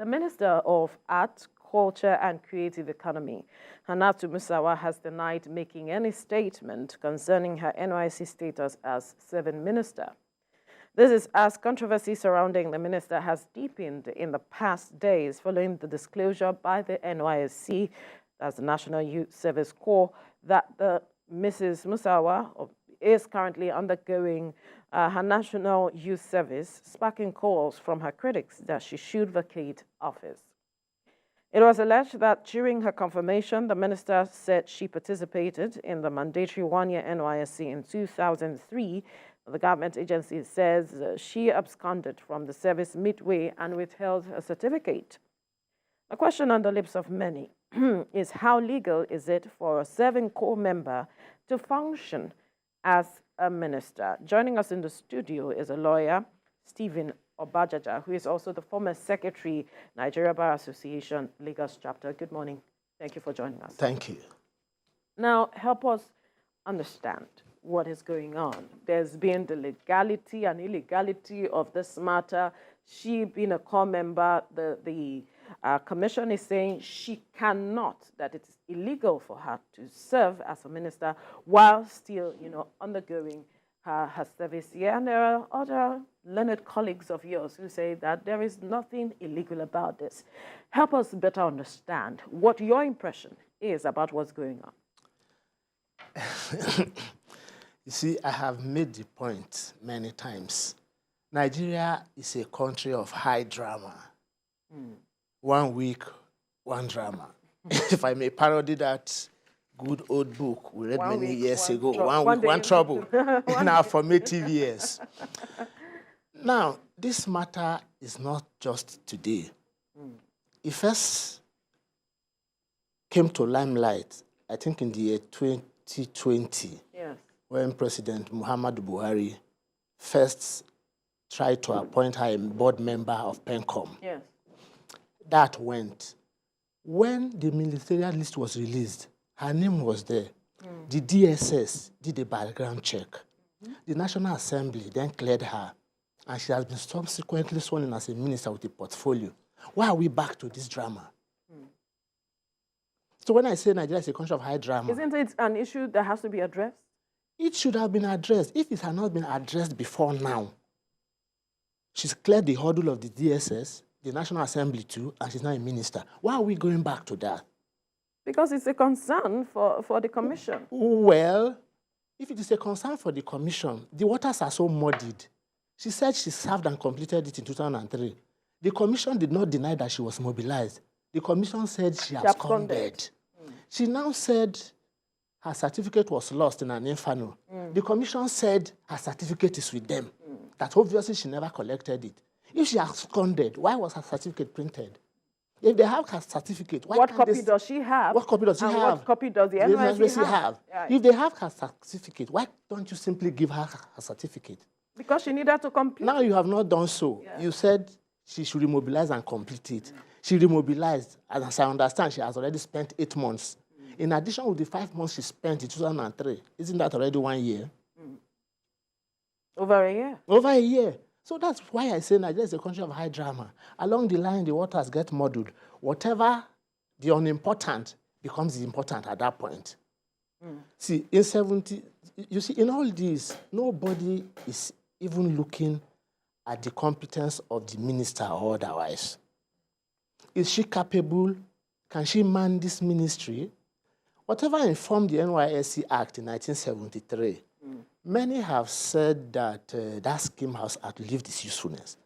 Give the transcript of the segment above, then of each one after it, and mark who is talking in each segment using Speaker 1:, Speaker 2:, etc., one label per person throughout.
Speaker 1: The Minister of Art, Culture and Creative Economy, Hannatu Musawa, has denied making any statement concerning her NYSC status as serving minister. This is as controversy surrounding the minister has deepened in the past days following the disclosure by the NYSC, that's the National Youth Service Corps, that the Mrs Musawa is currently undergoing her National Youth Service, sparking calls from her critics that she should vacate office. It was alleged that during her confirmation, the minister said she participated in the mandatory one-year NYSC in 2003. The government agency says she absconded from the service midway and withheld her certificate. The question on the lips of many is how legal is it for a serving corps member to function as a minister? Joining us in the studio is a lawyer, Stephen Obajaja, who is also the former secretary, Nigeria Bar Association, Lagos chapter. Good morning. Thank you for joining us.
Speaker 2: Thank you.
Speaker 1: Now, help us understand what is going on. There's been the legality and illegality of this matter. She being a corps member, the commission is saying she cannot, that it is illegal for her to serve as a minister while still, undergoing her service here. And there are other learned colleagues of yours who say that there is nothing illegal about this. Help us better understand what your impression is about what's going on.
Speaker 2: You see, I have made the point many times. Nigeria is a country of high drama. 1 week, one drama. If I may parody that good old book we read many years ago, One Week, One Trouble, in our formative years. Now, this matter is not just today. It first came to limelight, I think, in the year 2020, yes, when President Muhammadu Buhari first tried to appoint her a board member of PENCOM.
Speaker 1: Yes.
Speaker 2: That went. When the ministerial list was released, her name was there. The DSS did a background check. The National Assembly then cleared her, and she has been subsequently sworn in as a minister with a portfolio. Why are we back to this drama? So when I say Nigeria is a country of high drama...
Speaker 1: Isn't it an issue that has to be addressed?
Speaker 2: It should have been addressed. If it had not been addressed before now, she's cleared the hurdle of the DSS, the National Assembly too, and she's now a minister. Why are we going back to that?
Speaker 1: Because it's a concern for the commission.
Speaker 2: Well, if it is a concern for the commission, the waters are so muddied. She said she served and completed it in 2003. The commission did not deny that she was mobilized. The commission said she absconded. She now said her certificate was lost in an inferno. The commission said her certificate is with them, that obviously she never collected it. If she absconded, why was her certificate printed? If they have her certificate, why
Speaker 1: what copy does she have?
Speaker 2: What copy does she have?
Speaker 1: What copy does the NYSC have?
Speaker 2: Yeah. If they have her certificate, why don't you simply give her her certificate?
Speaker 1: Because she needed to complete.
Speaker 2: Now you have not done so. Yeah. You said she should remobilize and complete it. She remobilized, and as I understand, she has already spent 8 months. In addition with the 5 months she spent in 2003, isn't that already 1 year?
Speaker 1: Over a year.
Speaker 2: Over a year. So that's why I say Nigeria is a country of high drama. Along the line, the waters get muddled. Whatever the unimportant becomes important at that point. See, in 70, you see, in all this, nobody is even looking at the competence of the minister or otherwise. Is she capable? Can she man this ministry? Whatever informed the NYSC Act in 1973, many have said that that scheme has outlived its usefulness.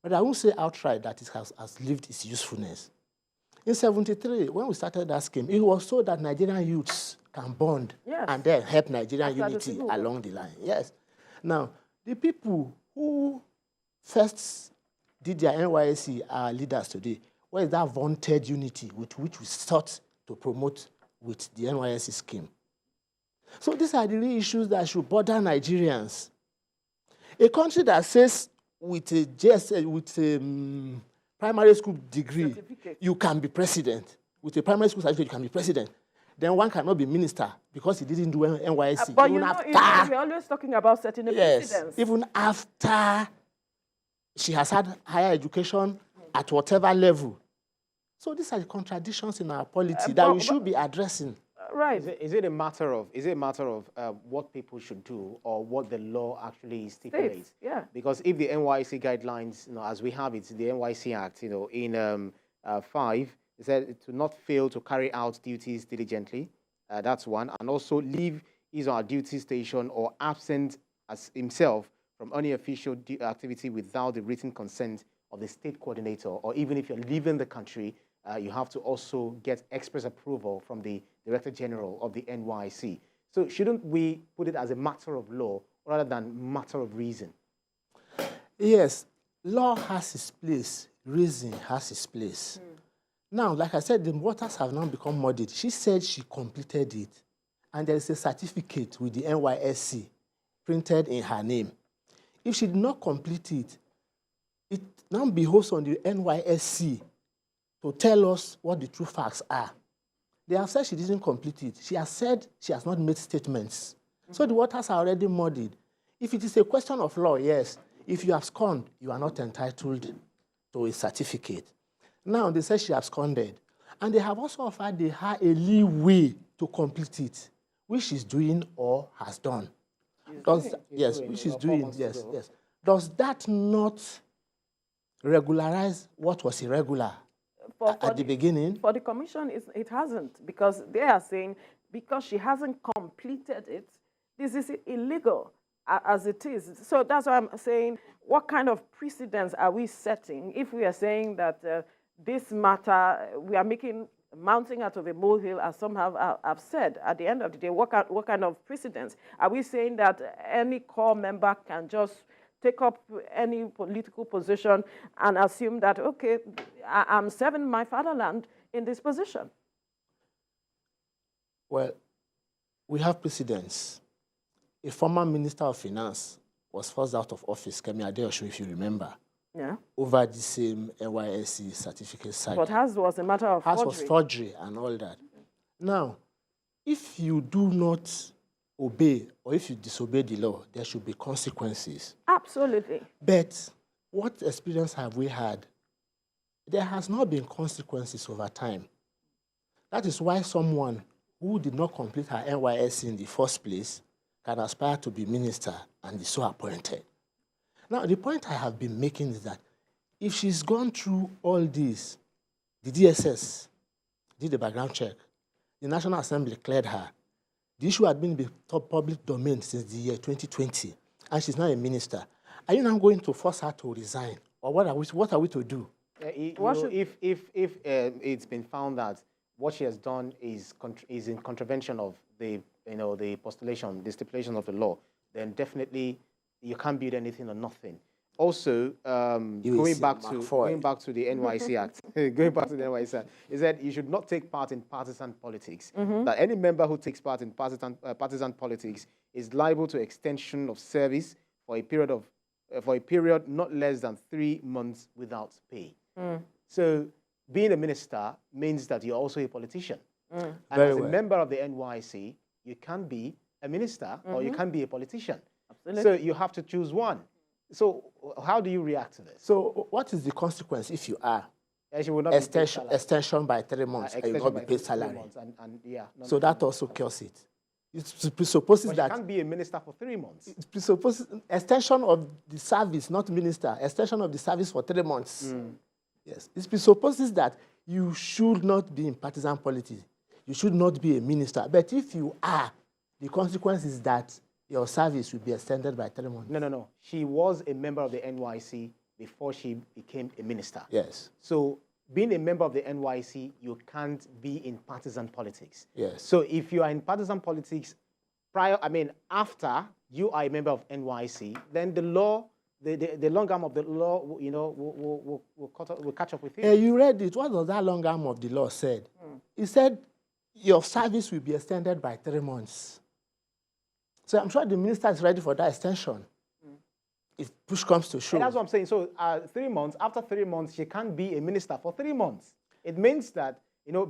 Speaker 2: But I won't say outright that it has outlived its usefulness. In 1973, when we started that scheme, it was so that Nigerian youths can bond, yes, and then help Nigerian unity along the line. Yes. Now, the people who first did their NYSC are leaders today. Where is that vaunted unity with which we sought to promote with the NYSC scheme? So these are the real issues that should bother Nigerians. A country that says with a primary school degree, you can be president. With a primary school certificate, you can be president. Then one cannot be minister because he didn't do NYSC.
Speaker 1: But we're always talking about setting a precedence.
Speaker 2: Even after she has had higher education at whatever level, So these are the contradictions in our polity that we should be addressing.
Speaker 1: Right.
Speaker 3: Is it a matter of what people should do or what the law actually stipulates?
Speaker 1: Yeah.
Speaker 3: Because if the NYSC guidelines, as we have it, the NYSC Act, in 5, it said to not fail to carry out duties diligently. That's one, and also leave his or her duty station or absent as himself from any official activity without the written consent of the state coordinator, or even if you're leaving the country, you have to also get express approval from the Director General of the NYSC. So shouldn't we put it as a matter of law rather than matter of reason?
Speaker 2: Yes, law has its place, reason has its place. Now, like I said, the waters have now become muddied. She said she completed it, and there is a certificate with the NYSC printed in her name. If she did not complete it, it now behoves on the NYSC to tell us what the true facts are. They have said she didn't complete it. She has said she has not made statements. So the waters are already muddied. If it is a question of law, yes. If you abscond, you are not entitled to a certificate. Now, they say she absconded. And they have also offered her a leeway to complete it, which she's doing or has done. Which she's doing, yes. Does that not regularize what was irregular at the beginning?
Speaker 1: For the commission, it hasn't, because they are saying because she hasn't completed it, this is illegal as it is. So that's why I'm saying, what kind of precedents are we setting if we are saying that this matter, we are mounting out of a molehill, as some have said? At the end of the day, what kind of precedents? Are we saying that any core member can just take up any political position and assume that, okay, I'm serving my fatherland in this position?
Speaker 2: Well, we have precedents. A former Minister of Finance was forced out of office, Kemi Adeosun, if you remember, over the same NYSC certificate site.
Speaker 1: But hers was a matter of forgery.
Speaker 2: Hers was forgery and all that. Now, if you do not obey or if you disobey the law, there should be consequences.
Speaker 1: Absolutely.
Speaker 2: But what experience have we had? There has not been consequences over time. That is why someone who did not complete her NYSC in the first place can aspire to be minister and is so appointed. Now, the point I have been making is that if she's gone through all this, the DSS did a background check, the National Assembly cleared her, the issue had been in the top public domain since the year 2020, and she's now a minister. Are you now going to force her to resign? Or what are we to do?
Speaker 3: If it's been found that what she has done is in contravention of the postulation, the stipulation of the law, then definitely you can't build anything on nothing. Also, going back to the NYSC Act, is that you should not take part in partisan politics. That any member who takes part in partisan politics is liable to extension of service for a period not less than 3 months without pay. So, being a minister means that you're also a politician. And as a member of the NYSC, you can be a minister or you can be a politician. Absolutely. So you have to choose one. So how do you react to this?
Speaker 2: So what is the consequence if you are?
Speaker 3: She will not
Speaker 2: extension by 3 months and you will not be paid salary. So that also kills it. It presupposes that
Speaker 3: she can't be a minister for 3 months.
Speaker 2: It presupposes extension of the service, not minister. Extension of the service for 3 months. Yes. It presupposes that you should not be in partisan politics. You should not be a minister. But if you are, the consequence is that your service will be extended by 3 months.
Speaker 3: No. She was a member of the NYSC before she became a minister.
Speaker 2: Yes.
Speaker 3: So being a member of the NYSC, you can't be in partisan politics.
Speaker 2: Yes.
Speaker 3: So if you are in partisan politics after you are a member of NYSC, then the law, the long arm of the law, will catch up with you.
Speaker 2: You read it. What does that long arm of the law said? It said your service will be extended by 3 months. So I'm sure the minister is ready for that extension. If push comes to shove.
Speaker 3: And that's what I'm saying. So 3 months, after 3 months, she can't be a minister for 3 months. It means that,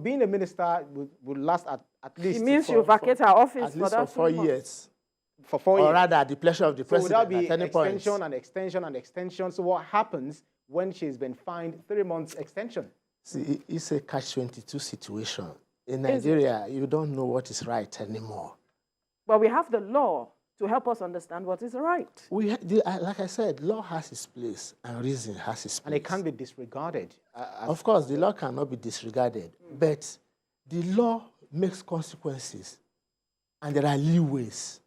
Speaker 3: being a minister will last at least...
Speaker 1: It means you vacate her office
Speaker 2: at least for 4 years.
Speaker 3: For 4 years.
Speaker 2: Or rather, at the pleasure of the president.
Speaker 3: So would that be
Speaker 2: at any
Speaker 3: extension
Speaker 2: point.
Speaker 3: and extension and extension? So what happens when she's been fined 3 months extension?
Speaker 2: See, it's a catch-22 situation. In Nigeria, you don't know what is right anymore.
Speaker 1: But we have the law to help us understand what is right.
Speaker 2: Like I said, law has its place and reason has its place.
Speaker 3: And it can't be disregarded.
Speaker 2: Of course, the law cannot be disregarded, but the law makes consequences and there are leeways.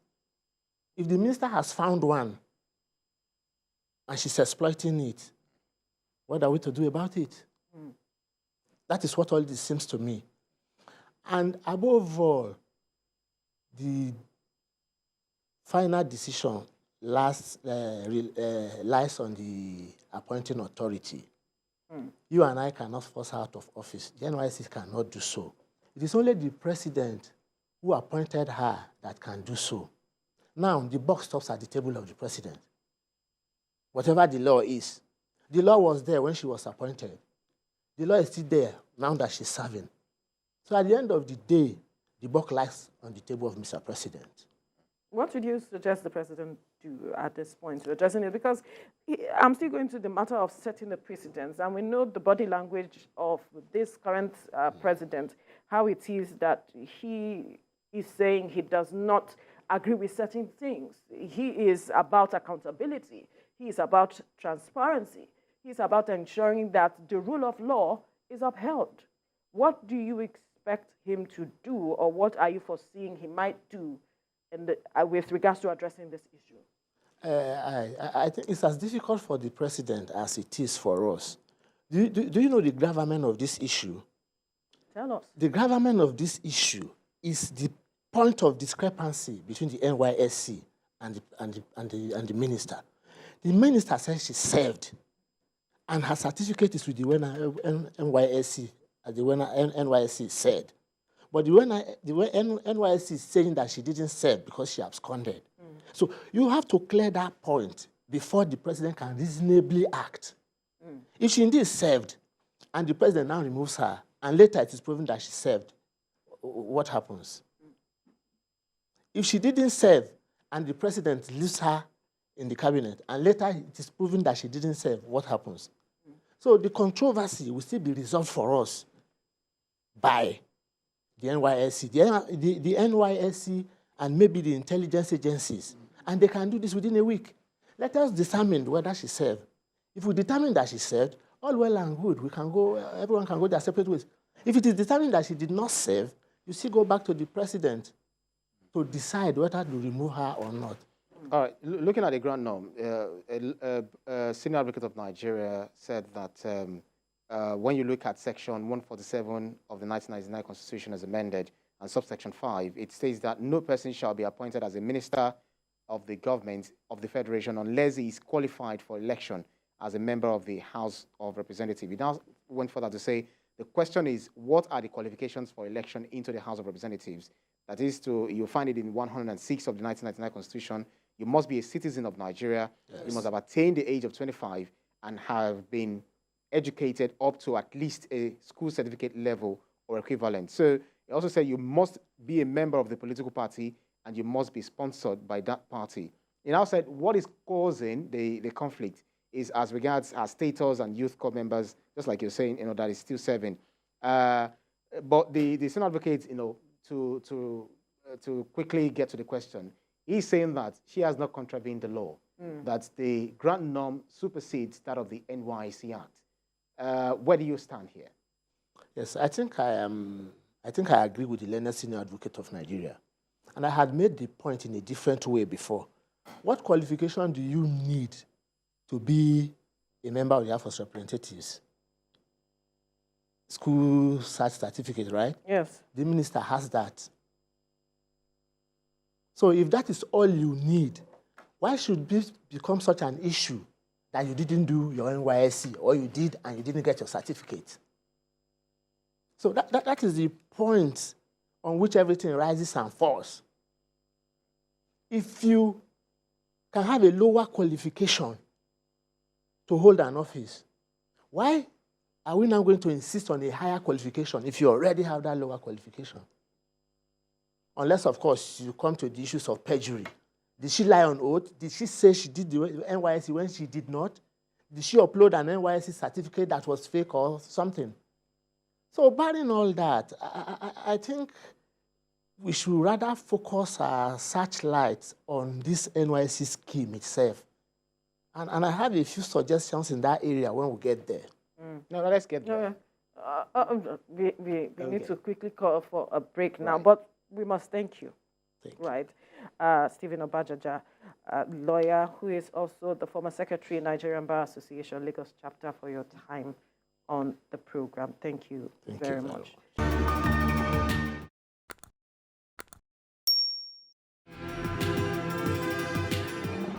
Speaker 2: If the minister has found one and she's exploiting it, what are we to do about it? That is what all this seems to me. And above all, the final decision lies on the appointing authority. You and I cannot force her out of office. The NYSC cannot do so. It is only the president who appointed her that can do so. Now, the buck stops at the table of the president. Whatever the law is. The law was there when she was appointed. The law is still there now that she's serving. So at the end of the day, the buck lies on the table of Mr. President.
Speaker 1: What would you suggest the president do at this point to addressing it? Because I'm still going to the matter of setting the precedents, and we know the body language of this current president, how it is that he is saying he does not agree with certain things. He is about accountability. He is about transparency. He is about ensuring that the rule of law is upheld. What do you expect him to do, or what are you foreseeing he might do with regards to addressing this issue?
Speaker 2: I think it's as difficult for the president as it is for us. Do you know the gravamen of this issue?
Speaker 1: Tell us.
Speaker 2: The gravamen of this issue is the point of discrepancy between the NYSC and the minister. The minister says she served, and her certificate is with the NYSC, as the NYSC said. But the NYSC is saying that she didn't serve because she absconded. So you have to clear that point before the president can reasonably act. If she indeed served, and the president now removes her, and later it is proven that she served, what happens? If she didn't serve, and the president leaves her in the cabinet, and later it is proven that she didn't serve, what happens? So the controversy will still be resolved for us by the NYSC, the NYSC and maybe the intelligence agencies. And they can do this within a week. Let us determine whether she served. If we determine that she served, all well and good. We can go, everyone can go their separate ways. If it is determined that she did not serve, you still go back to the president to decide whether to remove her or not.
Speaker 3: All right, looking at the ground norm, a senior advocate of Nigeria said that when you look at Section 147 of the 1999 Constitution as amended and subsection 5, it states that no person shall be appointed as a minister of the government of the Federation unless he is qualified for election as a member of the House of Representatives. He now went further to say, the question is, what are the qualifications for election into the House of Representatives? That is, you'll find it in 106 of the 1999 Constitution. You must be a citizen of Nigeria. Yes. You must have attained the age of 25 and have been educated up to at least a school certificate level or equivalent. So it also said you must be a member of the political party and you must be sponsored by that party. It now said what is causing the conflict is as regards our status and youth corps members, just like you're saying, that is still serving. But the senior advocate, to quickly get to the question, he's saying that she has not contravened the law, that the grant norm supersedes that of the NYSC Act. Where do you stand here?
Speaker 2: Yes, I think I agree with the learned senior advocate of Nigeria. And I had made the point in a different way before. What qualification do you need to be a member of the House of Representatives? School certificate, right?
Speaker 1: Yes.
Speaker 2: The minister has that. So if that is all you need, why should this become such an issue that you didn't do your NYSC, or you did and you didn't get your certificate? So that is the point on which everything rises and falls. If you can have a lower qualification to hold an office, why are we now going to insist on a higher qualification if you already have that lower qualification? Unless, of course, you come to the issues of perjury. Did she lie on oath? Did she say she did the NYSC when she did not? Did she upload an NYSC certificate that was fake or something? So barring all that, I think we should rather focus our searchlights on this NYSC scheme itself. And I have a few suggestions in that area when we get there.
Speaker 3: No, let's get there.
Speaker 1: We need to quickly call for a break now, but we must thank you. Right. Stephen Obajaja, lawyer who is also the former secretary, Nigerian Bar Association, Lagos chapter, for your time on the program. Thank you very much.